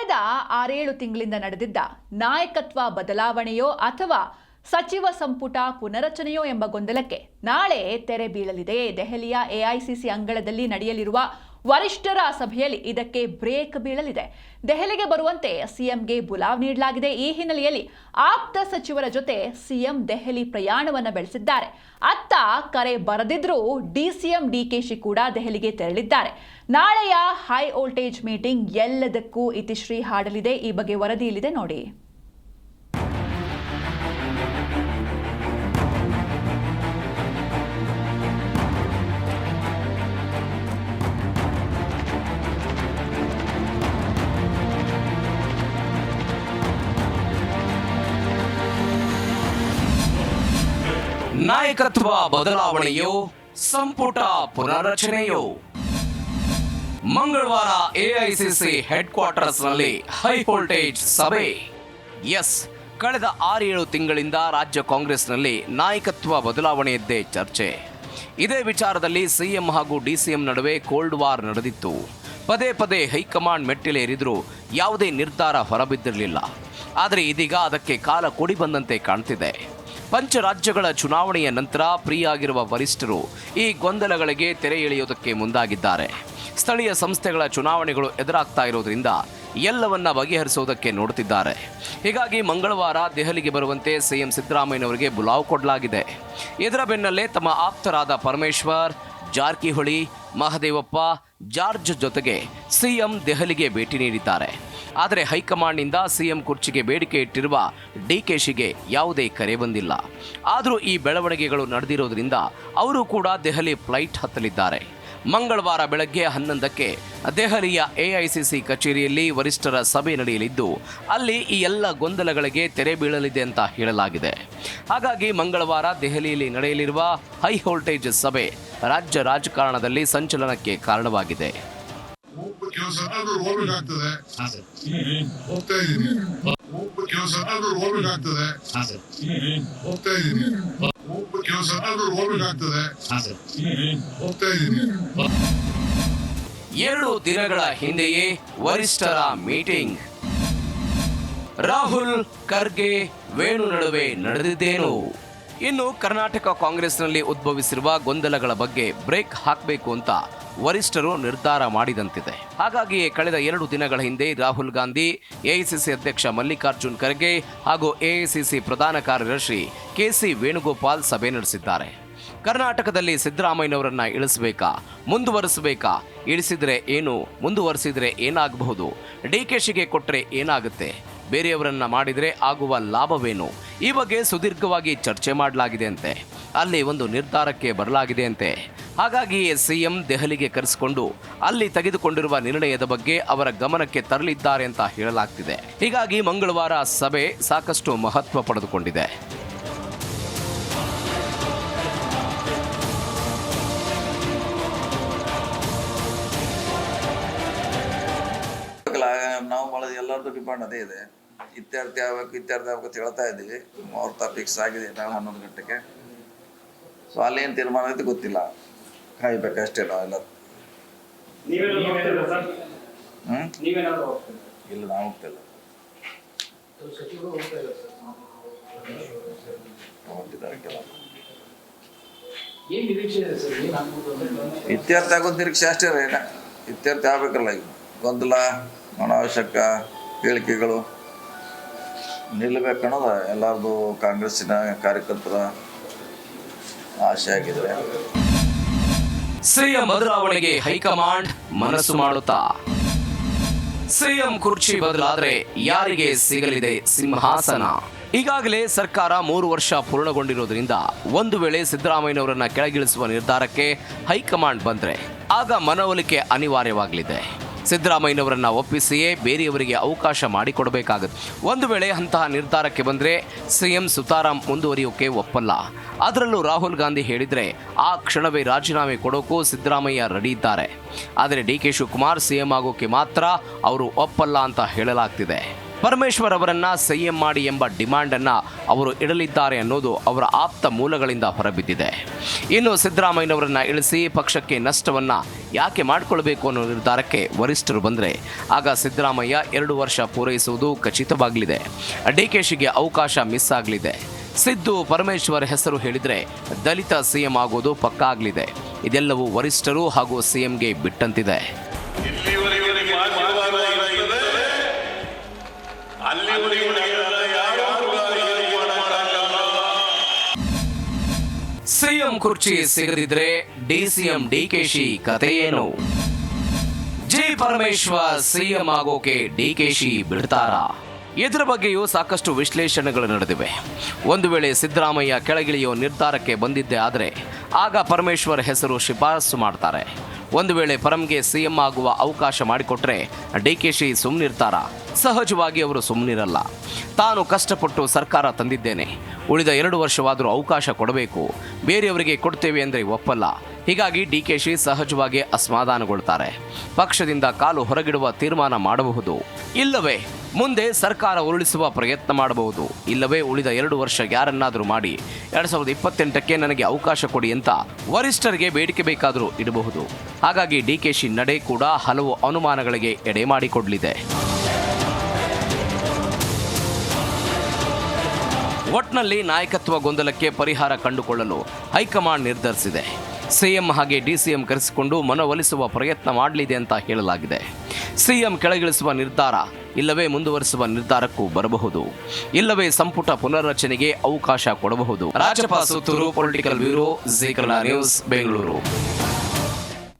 ಕಳೆದ 6-7 ತಿಂಗಳಿಂದ ನಡೆದಿದ್ದ ನಾಯಕತ್ವ ಬದಲಾವಣೆಯೋ ಅಥವಾ ಸಚಿವ ಸಂಪುಟ ಪುನರಚನೆಯೋ ಎಂಬ ಗೊಂದಲಕ್ಕೆ ನಾಳೆ ತೆರೆ ಬೀಳಲಿದೆ. ದೆಹಲಿಯ ಎಐಸಿಸಿ ಅಂಗಳದಲ್ಲಿ ನಡೆಯಲಿರುವ ವರಿಷ್ಠರ ಸಭೆಯಲ್ಲಿ ಇದಕ್ಕೆ ಬ್ರೇಕ್ ಬೀಳಲಿದೆ. ದೆಹಲಿಗೆ ಬರುವಂತೆ ಸಿಎಂಗೆ ಬುಲಾವ್ ನೀಡಲಾಗಿದೆ. ಈ ಹಿನ್ನೆಲೆಯಲ್ಲಿ ಆಪ್ತ ಸಚಿವರ ಜೊತೆ ಸಿಎಂ ದೆಹಲಿ ಪ್ರಯಾಣವನ್ನು ಬೆಳೆಸಿದ್ದಾರೆ. ಅತ್ತ ಕರೆ ಬರದಿದ್ರೂ ಡಿಸಿಎಂ ಡಿಕೆಶಿ ಕೂಡ ದೆಹಲಿಗೆ ತೆರಳಿದ್ದಾರೆ. ನಾಳೆಯ ಹೈ ವೋಲ್ಟೇಜ್ ಮೀಟಿಂಗ್ ಎಲ್ಲದಕ್ಕೂ ಇತಿಶ್ರೀ ಹಾಡಲಿದೆ. ಈ ಬಗ್ಗೆ ವರದಿ ಇಲ್ಲಿದೆ ನೋಡಿ. ನಾಯಕತ್ವ ಬದಲಾವಣೆಯೋ ಸಂಪುಟ ಪುನರಚನೆಯೋ? ಮಂಗಳವಾರ ಎಐಸಿಸಿ ಹೆಡ್ ಕ್ವಾರ್ಟರ್ಸ್ನಲ್ಲಿ ಹೈ ವೋಲ್ಟೇಜ್ ಸಭೆ. ಕಳೆದ 6-7 ತಿಂಗಳಿಂದ ರಾಜ್ಯ ಕಾಂಗ್ರೆಸ್ನಲ್ಲಿ ನಾಯಕತ್ವ ಬದಲಾವಣೆಯದ್ದೇ ಚರ್ಚೆ. ಇದೇ ವಿಚಾರದಲ್ಲಿ ಸಿಎಂ ಹಾಗೂ ಡಿಸಿಎಂ ನಡುವೆ ಕೋಲ್ಡ್ ವಾರ್ ನಡೆದಿತ್ತು. ಪದೇ ಪದೇ ಹೈಕಮಾಂಡ್ ಮೆಟ್ಟಿಲೇರಿದ್ರೂ ಯಾವುದೇ ನಿರ್ಧಾರ ಹೊರಬಿದ್ದಿರಲಿಲ್ಲ. ಆದರೆ ಇದೀಗ ಅದಕ್ಕೆ ಕಾಲ ಕೂಡಿ ಬಂದಂತೆ ಕಾಣ್ತಿದೆ. ಪಂಚರಾಜ್ಯಗಳ ಚುನಾವಣೆಯ ನಂತರ ಫ್ರೀ ಆಗಿರುವ ವರಿಷ್ಠರು ಈ ಗೊಂದಲಗಳಿಗೆ ತೆರೆ ಎಳೆಯುವುದಕ್ಕೆ ಮುಂದಾಗಿದ್ದಾರೆ. ಸ್ಥಳೀಯ ಸಂಸ್ಥೆಗಳ ಚುನಾವಣೆಗಳು ಎದುರಾಗ್ತಾ ಇರೋದ್ರಿಂದ ಎಲ್ಲವನ್ನ ಬಗೆಹರಿಸುವುದಕ್ಕೆ ನೋಡುತ್ತಿದ್ದಾರೆ. ಹೀಗಾಗಿ ಮಂಗಳವಾರ ದೆಹಲಿಗೆ ಬರುವಂತೆ ಸಿಎಂ ಸಿದ್ದರಾಮಯ್ಯನವರಿಗೆ ಬುಲಾವ್ ಕೊಡಲಾಗಿದೆ. ಇದರ ಬೆನ್ನಲ್ಲೇ ತಮ್ಮ ಆಪ್ತರಾದ ಪರಮೇಶ್ವರ್, ಜಾರಕಿಹೊಳಿ, ಮಹದೇವಪ್ಪ, ಜಾರ್ಜ್ ಜೊತೆಗೆ ಸಿಎಂ ದೆಹಲಿಗೆ ಭೇಟಿ ನೀಡಿದ್ದಾರೆ. ಆದರೆ ಹೈಕಮಾಂಡ್ನಿಂದ ಸಿಎಂ ಕುರ್ಚಿಗೆ ಬೇಡಿಕೆ ಇಟ್ಟಿರುವ ಡಿಕೆಶಿಗೆ ಯಾವುದೇ ಕರೆ ಬಂದಿಲ್ಲ. ಆದರೂ ಈ ಬೆಳವಣಿಗೆಗಳು ನಡೆದಿರೋದ್ರಿಂದ ಅವರು ಕೂಡ ದೆಹಲಿ ಫ್ಲೈಟ್ ಹತ್ತಲಿದ್ದಾರೆ. ಮಂಗಳವಾರ ಬೆಳಗ್ಗೆ 11ಕ್ಕೆ ದೆಹಲಿಯ ಎಐಸಿಸಿ ಕಚೇರಿಯಲ್ಲಿ ವರಿಷ್ಠರ ಸಭೆ ನಡೆಯಲಿದ್ದು ಅಲ್ಲಿ ಈ ಎಲ್ಲ ಗೊಂದಲಗಳಿಗೆ ತೆರೆ ಬೀಳಲಿದೆ ಅಂತ ಹೇಳಲಾಗಿದೆ. ಹಾಗಾಗಿ ಮಂಗಳವಾರ ದೆಹಲಿಯಲ್ಲಿ ನಡೆಯಲಿರುವ ಹೈ ವೋಲ್ಟೇಜ್ ಸಭೆ ರಾಜ್ಯ ರಾಜಕಾರಣದಲ್ಲಿ ಸಂಚಲನಕ್ಕೆ ಕಾರಣವಾಗಿದೆ. ಎರಡು ದಿನಗಳ ಹಿಂದೆಯೇ ವರಿಷ್ಠರ ಮೀಟಿಂಗ್. ರಾಹುಲ್, ಖರ್ಗೆ, ವೇಣು ನಡುವೆ ನಡೆದಿದ್ದೇನು? ಇನ್ನು ಕರ್ನಾಟಕ ಕಾಂಗ್ರೆಸ್ನಲ್ಲಿ ಉದ್ಭವಿಸಿರುವ ಗೊಂದಲಗಳ ಬಗ್ಗೆ ಬ್ರೇಕ್ ಹಾಕಬೇಕು ಅಂತ ವರಿಷ್ಠರು ನಿರ್ಧಾರ ಮಾಡಿದಂತಿದೆ. ಹಾಗಾಗಿಯೇ ಕಳೆದ 2 ದಿನಗಳ ಹಿಂದೆ ರಾಹುಲ್ ಗಾಂಧಿ, ಎಐಸಿಸಿ ಅಧ್ಯಕ್ಷ ಮಲ್ಲಿಕಾರ್ಜುನ್ ಖರ್ಗೆ ಹಾಗೂ ಎಐಸಿಸಿ ಪ್ರಧಾನ ಕಾರ್ಯದರ್ಶಿ ಕೆಸಿ ವೇಣುಗೋಪಾಲ್ ಸಭೆ ನಡೆಸಿದ್ದಾರೆ. ಕರ್ನಾಟಕದಲ್ಲಿ ಸಿದ್ದರಾಮಯ್ಯನವರನ್ನ ಇಳಿಸಬೇಕಾ, ಮುಂದುವರಿಸಬೇಕಾ? ಇಳಿಸಿದ್ರೆ ಏನು, ಮುಂದುವರಿಸಿದ್ರೆ ಏನಾಗಬಹುದು? ಡಿಕೆಶಿಗೆ ಕೊಟ್ಟರೆ ಏನಾಗುತ್ತೆ? ಬೇರೆಯವರನ್ನ ಮಾಡಿದರೆ ಆಗುವ ಲಾಭವೇನು? ಈ ಬಗ್ಗೆ ಸುದೀರ್ಘವಾಗಿ ಚರ್ಚೆ ಮಾಡಲಾಗಿದೆ ಅಂತೆ. ಅಲ್ಲಿ ಒಂದು ನಿರ್ಧಾರಕ್ಕೆ ಬರಲಾಗಿದೆ ಅಂತೆ. ಹಾಗಾಗಿಯೇ ಸಿಎಂ ದೆಹಲಿಗೆ ಕರೆಸಿಕೊಂಡು ಅಲ್ಲಿ ತೆಗೆದುಕೊಂಡಿರುವ ನಿರ್ಣಯದ ಬಗ್ಗೆ ಅವರ ಗಮನಕ್ಕೆ ತರಲಿದ್ದಾರೆ ಅಂತ ಹೇಳಲಾಗ್ತಿದೆ. ಹೀಗಾಗಿ ಮಂಗಳವಾರ ಸಭೆ ಸಾಕಷ್ಟು ಮಹತ್ವ ಪಡೆದುಕೊಂಡಿದೆ. ನಾವು ಭಾಳ ಎಲ್ಲರದ್ದು ಡಿಮಾಂಡ್ ಅದೇ ಇದೆ. ಇತ್ಯರ್ಥ ಆಗ್ಬೇಕು ಅಂತ ಹೇಳ್ತಾ ಇದ್ದೀವಿ. ಮುಹೂರ್ತ ಫಿಕ್ಸ್ ಆಗಿದೆ ನಾವು 11 ಗಂಟೆಗೆ. ಸೊ ಅಲ್ಲೇನು ತೀರ್ಮಾನ ಐತೆ ಗೊತ್ತಿಲ್ಲ, ಕಾಯ್ಬೇಕಷ್ಟೇ ನಾವೆಲ್ಲ. ಇಲ್ಲ, ನಾವು ಹೋಗ್ತಿಲ್ಲ. ಇತ್ಯರ್ಥ ಆಗೋದು ನಿರೀಕ್ಷೆ ಅಷ್ಟೇ ರೀ. ಇತ್ಯರ್ಥ ಆಗ್ಬೇಕಲ್ಲ. ಈಗ ಗೊಂದಲ, ಅನಾವಶ್ಯಕ ಹೇಳಿಕೆಗಳು ನಿಲ್ಲಬೇಕನ್ನೋದು ಎಲ್ಲರದು ಕಾಂಗ್ರೆಸ್ಸಿನ ಕಾರ್ಯಕರ್ತರ ಆಶೆ ಆಗಿದೆ. ಸಿಎಂ ಬದಲಾವಣೆಗೆ ಹೈಕಮಾಂಡ್ ಮನಸ್ಸು ಮಾಡುತ್ತಾ? ಸಿಎಂ ಕುರ್ಚಿ ಬದಲಾದ್ರೆ ಯಾರಿಗೆ ಸಿಗಲಿದೆ ಸಿಂಹಾಸನ? ಈಗಾಗಲೇ ಸರ್ಕಾರ 3 ವರ್ಷ ಪೂರ್ಣಗೊಂಡಿರೋದ್ರಿಂದ ಒಂದು ವೇಳೆ ಸಿದ್ದರಾಮಯ್ಯನವರನ್ನ ಕೆಳಗಿಳಿಸುವ ನಿರ್ಧಾರಕ್ಕೆ ಹೈಕಮಾಂಡ್ ಬಂದ್ರೆ ಆಗ ಮನವೊಲಿಕೆ ಅನಿವಾರ್ಯವಾಗಲಿದೆ. ಸಿದ್ದರಾಮಯ್ಯನವರನ್ನ ಒಪ್ಪಿಸಿಯೇ ಬೇರೆಯವರಿಗೆ ಅವಕಾಶ ಮಾಡಿಕೊಡಬೇಕಾಗುತ್ತೆ. ಒಂದು ವೇಳೆ ಅಂತಹ ನಿರ್ಧಾರಕ್ಕೆ ಬಂದರೆ ಸಿಎಂ ಸುತಾರಾಂ ಮುಂದುವರಿಯೋಕೆ ಒಪ್ಪಲ್ಲ. ಅದರಲ್ಲೂ ರಾಹುಲ್ ಗಾಂಧಿ ಹೇಳಿದರೆ ಆ ಕ್ಷಣವೇ ರಾಜೀನಾಮೆ ಕೊಡೋಕ್ಕೂ ಸಿದ್ದರಾಮಯ್ಯ ರೆಡಿ ಇದ್ದಾರೆ. ಆದರೆ ಡಿಕೆ ಶಿವಕುಮಾರ್ ಸಿಎಂ ಆಗೋಕೆ ಮಾತ್ರ ಅವರು ಒಪ್ಪಲ್ಲ ಅಂತ ಹೇಳಲಾಗ್ತಿದೆ. ಪರಮೇಶ್ವರ್ ಅವರನ್ನ ಸಿಎಂ ಮಾಡಿ ಎಂಬ ಡಿಮಾಂಡ್ ಅನ್ನ ಅವರು ಇಡಲಿದ್ದಾರೆ ಅನ್ನೋದು ಅವರ ಆಪ್ತ ಮೂಲಗಳಿಂದ ಹೊರಬಿದ್ದಿದೆ. ಇನ್ನು ಸಿದ್ದರಾಮಯ್ಯನವರನ್ನ ಇಳಿಸಿ ಪಕ್ಷಕ್ಕೆ ನಷ್ಟವನ್ನ ಯಾಕೆ ಮಾಡಿಕೊಳ್ಬೇಕು ಅನ್ನೋ ನಿರ್ಧಾರಕ್ಕೆ ವರಿಷ್ಠರು ಬಂದರೆ ಆಗ ಸಿದ್ದರಾಮಯ್ಯ 2 ವರ್ಷ ಪೂರೈಸುವುದು ಖಚಿತವಾಗಲಿದೆ. ಡಿಕೆಶಿಗೆ ಅವಕಾಶ ಮಿಸ್ ಆಗಲಿದೆ. ಸಿದ್ದು ಪರಮೇಶ್ವರ್ ಹೆಸರು ಹೇಳಿದರೆ ದಲಿತ ಸಿಎಂ ಆಗೋದು ಪಕ್ಕಾ ಆಗಲಿದೆ. ಇದೆಲ್ಲವೂ ವರಿಷ್ಠರು ಹಾಗೂ ಸಿಎಂಗೆ ಬಿಟ್ಟಂತಿದೆ. ಸಿಎಂ ಕುರ್ಚಿ ಸಿಗದಿದ್ರೆ ಡಿಸಿಎಂ ಡಿಕೆಶಿ ಕತೆ ಏನು? ಜಿ ಪರಮೇಶ್ವರ್ ಸಿಎಂ ಆಗೋಕೆ ಡಿಕೆಶಿ ಬಿಡ್ತಾರಾ? ಇದರ ಬಗ್ಗೆಯೂ ಸಾಕಷ್ಟು ವಿಶ್ಲೇಷಣೆಗಳು ನಡೆದಿವೆ. ಒಂದು ವೇಳೆ ಸಿದ್ದರಾಮಯ್ಯ ಕೆಳಗಿಳಿಯೋ ನಿರ್ಧಾರಕ್ಕೆ ಬಂದಿದ್ದೇ ಆದರೆ ಆಗ ಪರಮೇಶ್ವರ್ ಹೆಸರು ಶಿಫಾರಸು ಮಾಡ್ತಾರೆ. ಒಂದು ವೇಳೆ ಪರಂಗೆ ಸಿಎಂ ಆಗುವ ಅವಕಾಶ ಮಾಡಿಕೊಟ್ರೆ ಡಿಕೆಶಿ ಸುಮ್ಮನಿರ್ತಾರ? ಸಹಜವಾಗಿ ಅವರು ಸುಮ್ಮನಿರಲ್ಲ. ತಾನು ಕಷ್ಟಪಟ್ಟು ಸರ್ಕಾರ ತಂದಿದ್ದೇನೆ, ಉಳಿದ 2 ವರ್ಷವಾದರೂ ಅವಕಾಶ ಕೊಡಬೇಕು, ಬೇರೆಯವರಿಗೆ ಕೊಡ್ತೇವೆ ಅಂದರೆ ಒಪ್ಪಲ್ಲ. ಹೀಗಾಗಿ ಡಿಕೆಶಿ ಸಹಜವಾಗಿ ಅಸಮಾಧಾನಗೊಳ್ತಾರೆ. ಪಕ್ಷದಿಂದ ಕಾಲು ಹೊರಗಿಡುವ ತೀರ್ಮಾನ ಮಾಡಬಹುದು, ಇಲ್ಲವೇ ಮುಂದೆ ಸರ್ಕಾರ ಉರುಳಿಸುವ ಪ್ರಯತ್ನ ಮಾಡಬಹುದು, ಇಲ್ಲವೇ ಉಳಿದ 2 ವರ್ಷ ಯಾರನ್ನಾದರೂ ಮಾಡಿ 2028ಕ್ಕೆ ನನಗೆ ಅವಕಾಶ ಕೊಡಿ ಅಂತ ವರಿಷ್ಠರಿಗೆ ಬೇಡಿಕೆ ಬೇಕಾದರೂ ಇಡಬಹುದು. ಹಾಗಾಗಿ ಡಿಕೆಶಿ ನಡೆ ಕೂಡ ಹಲವು ಅನುಮಾನಗಳಿಗೆ ಎಡೆ ಮಾಡಿಕೊಡಲಿದೆ. ಒಟ್ನಲ್ಲಿ ನಾಯಕತ್ವ ಗೊಂದಲಕ್ಕೆ ಪರಿಹಾರ ಕಂಡುಕೊಳ್ಳಲು ಹೈಕಮಾಂಡ್ ನಿರ್ಧರಿಸಿದೆ. ಸಿಎಂ ಹಾಗೆ ಡಿಸಿಎಂ ಕರೆಸಿಕೊಂಡು ಮನವೊಲಿಸುವ ಪ್ರಯತ್ನ ಮಾಡಲಿದೆ ಅಂತ ಹೇಳಲಾಗಿದೆ. ಸಿಎಂ ಕೆಳಗಿಳಿಸುವ ನಿರ್ಧಾರ ಇಲ್ಲವೇ ಮುಂದುವರಿಸುವ ನಿರ್ಧಾರಕ್ಕೂ ಬರಬಹುದು, ಇಲ್ಲವೇ ಸಂಪುಟ ಪುನರ್ರಚನೆಗೆ ಅವಕಾಶ ಕೊಡಬಹುದು. Rajappa Suttur, political bureau, Zee Kannada news, Bengaluru.